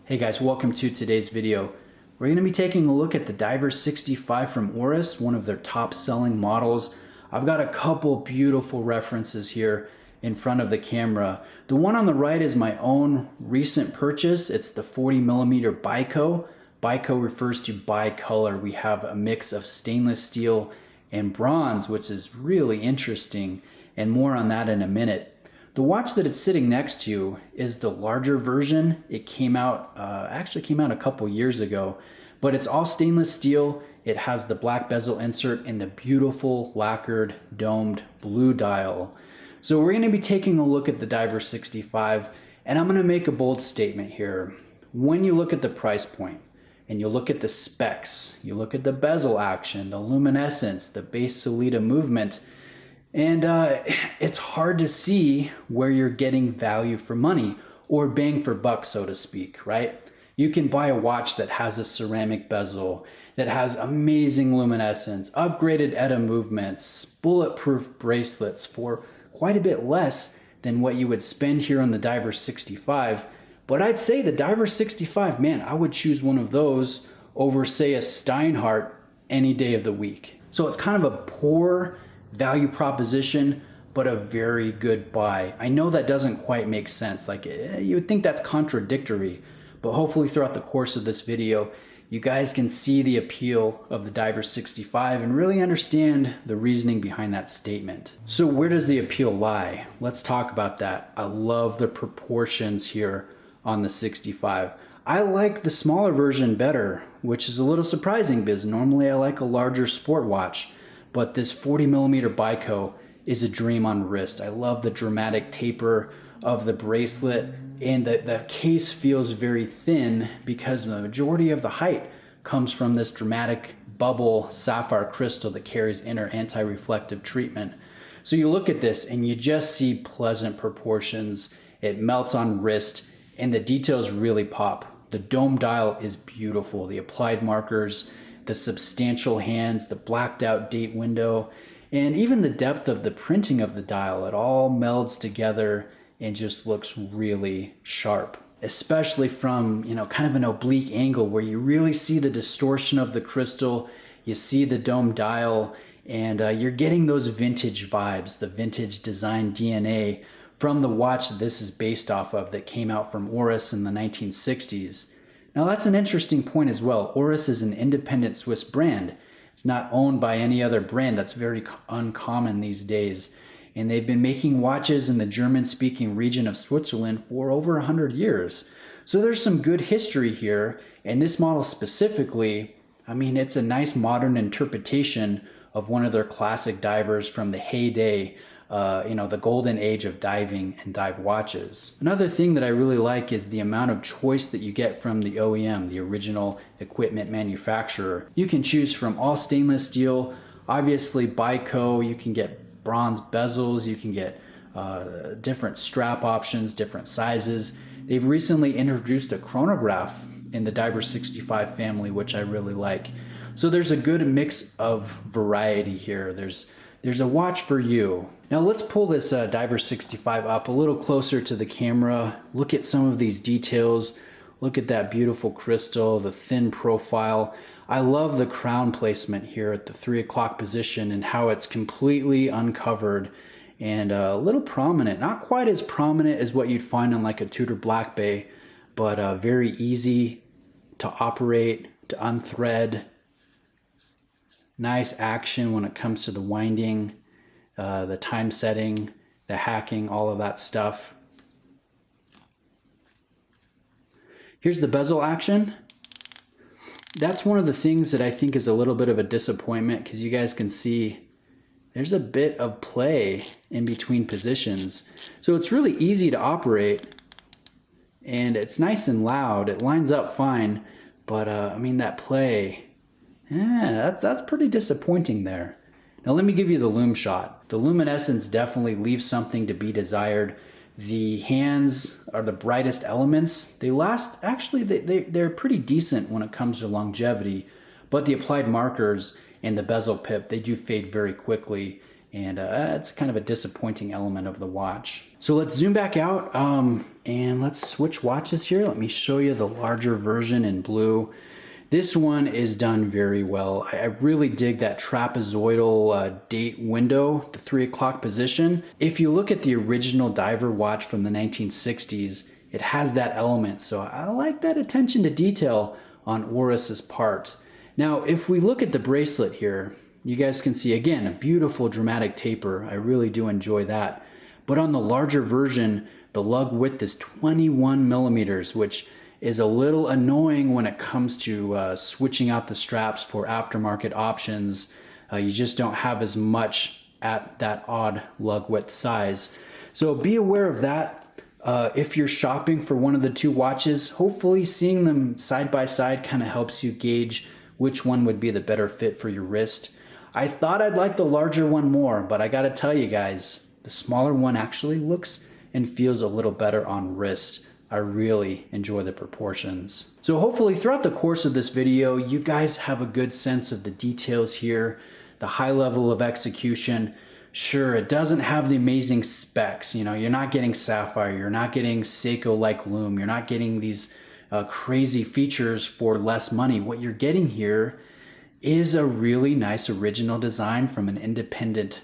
Hey guys, welcome to today's video. We're going to be taking a look at the Diver 65 from Oris, one of their top selling models. I've got a couple beautiful references here in front of the camera. The one on the right is my own recent purchase. It's the 40mm Bico. Bico refers to bicolor. We have a mix of stainless steel and bronze, which is really interesting, and more on that in a minute. The watch that it's sitting next to is the larger version. It actually came out a couple years ago, but it's all stainless steel. It has the black bezel insert and the beautiful lacquered domed blue dial. So we're gonna be taking a look at the Diver 65, and I'm gonna make a bold statement here. When you look at the price point, and you look at the specs, you look at the bezel action, the luminescence, the base Solita movement, and it's hard to see where you're getting value for money or bang for buck, so to speak, right? You can buy a watch that has a ceramic bezel, that has amazing luminescence, upgraded ETA movements, bulletproof bracelets for quite a bit less than what you would spend here on the Diver 65. But I'd say the Diver 65, man, I would choose one of those over, say, a Steinhardt any day of the week. So it's kind of a poor value proposition, but a very good buy. I know that doesn't quite make sense. You would think that's contradictory, but hopefully throughout the course of this video, you guys can see the appeal of the Diver 65 and really understand the reasoning behind that statement. So where does the appeal lie? Let's talk about that. I love the proportions here on the 65. I like the smaller version better, which is a little surprising because normally I like a larger sport watch. But this 40mm Bico is a dream on wrist. I love the dramatic taper of the bracelet, and the case feels very thin because the majority of the height comes from this dramatic bubble sapphire crystal that carries inner anti-reflective treatment. So you look at this and you just see pleasant proportions. It melts on wrist and the details really pop. The dome dial is beautiful. The applied markers, the substantial hands, the blacked out date window, and even the depth of the printing of the dial, it all melds together and just looks really sharp, especially from, kind of an oblique angle where you really see the distortion of the crystal, you see the dome dial, and you're getting those vintage vibes, the vintage design DNA from the watch that this is based off of that came out from Oris in the 1960s. Now that's an interesting point as well. Oris is an independent Swiss brand. It's not owned by any other brand. That's very uncommon these days. And they've been making watches in the German-speaking region of Switzerland for over 100 years. So there's some good history here. And this model specifically, it's a nice modern interpretation of one of their classic divers from the heyday, the golden age of diving and dive watches. Another thing that I really like is the amount of choice that you get from the OEM, the original equipment manufacturer. You can choose from all stainless steel, obviously Bico, you can get bronze bezels, you can get different strap options, different sizes. They've recently introduced a chronograph in the Diver 65 family, which I really like. So there's a good mix of variety here. There's a watch for you. Now let's pull this Diver 65 up a little closer to the camera. Look at some of these details. Look at that beautiful crystal, the thin profile. I love the crown placement here at the 3 o'clock position and how it's completely uncovered and a little prominent. Not quite as prominent as what you'd find on like a Tudor Black Bay, but very easy to operate, to unthread. Nice action when it comes to the winding, the time setting, the hacking, all of that stuff. Here's the bezel action. That's one of the things that I think is a little bit of a disappointment because you guys can see there's a bit of play in between positions. So it's really easy to operate and it's nice and loud. It lines up fine, but that play, yeah, that's pretty disappointing there. Now let me give you the lume shot. The luminescence definitely leaves something to be desired. The hands are the brightest elements. They last, actually they're pretty decent when it comes to longevity, but the applied markers and the bezel pip, they do fade very quickly And it's kind of a disappointing element of the watch. So let's zoom back out and let's switch watches here. Let me show you the larger version in blue. This one is done very well. I really dig that trapezoidal date window, the 3 o'clock position. If you look at the original diver watch from the 1960s, it has that element. So I like that attention to detail on Oris's part. Now, if we look at the bracelet here, you guys can see, again, a beautiful dramatic taper. I really do enjoy that. But on the larger version, the lug width is 21 millimeters, which is a little annoying when it comes to switching out the straps for aftermarket options. You just don't have as much at that odd lug width size. So be aware of that. If you're shopping for one of the two watches, hopefully seeing them side by side kind of helps you gauge which one would be the better fit for your wrist. I thought I'd like the larger one more, but I gotta tell you guys, the smaller one actually looks and feels a little better on wrist. I really enjoy the proportions. So hopefully throughout the course of this video, you guys have a good sense of the details here, the high level of execution. Sure, it doesn't have the amazing specs. You know, you're not getting sapphire, you're not getting Seiko-like lume, you're not getting these crazy features for less money. What you're getting here is a really nice original design from an independent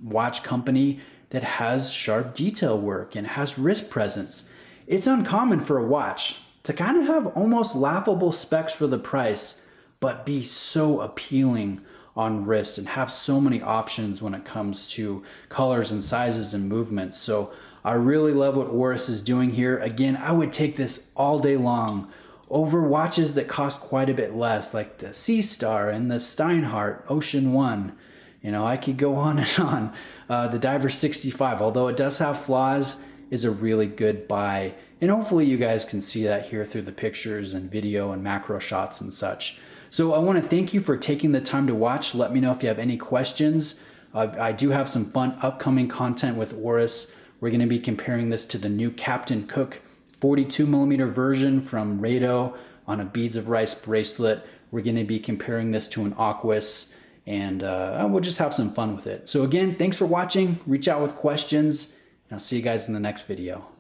watch company that has sharp detail work and has wrist presence. It's uncommon for a watch to kind of have almost laughable specs for the price, but be so appealing on wrist and have so many options when it comes to colors and sizes and movements. So I really love what Oris is doing here. Again, I would take this all day long over watches that cost quite a bit less, like the Sea Star and the Steinhardt Ocean One. You know, I could go on and on. The Diver 65, although it does have flaws, is a really good buy. And hopefully you guys can see that here through the pictures and video and macro shots and such. So I want to thank you for taking the time to watch. Let me know if you have any questions. I do have some fun upcoming content with Oris. We're going to be comparing this to the new Captain Cook 42 millimeter version from Rado on a beads of rice bracelet. We're going to be comparing this to an Aquis, and we'll just have some fun with it. So again, thanks for watching. Reach out with questions, and I'll see you guys in the next video.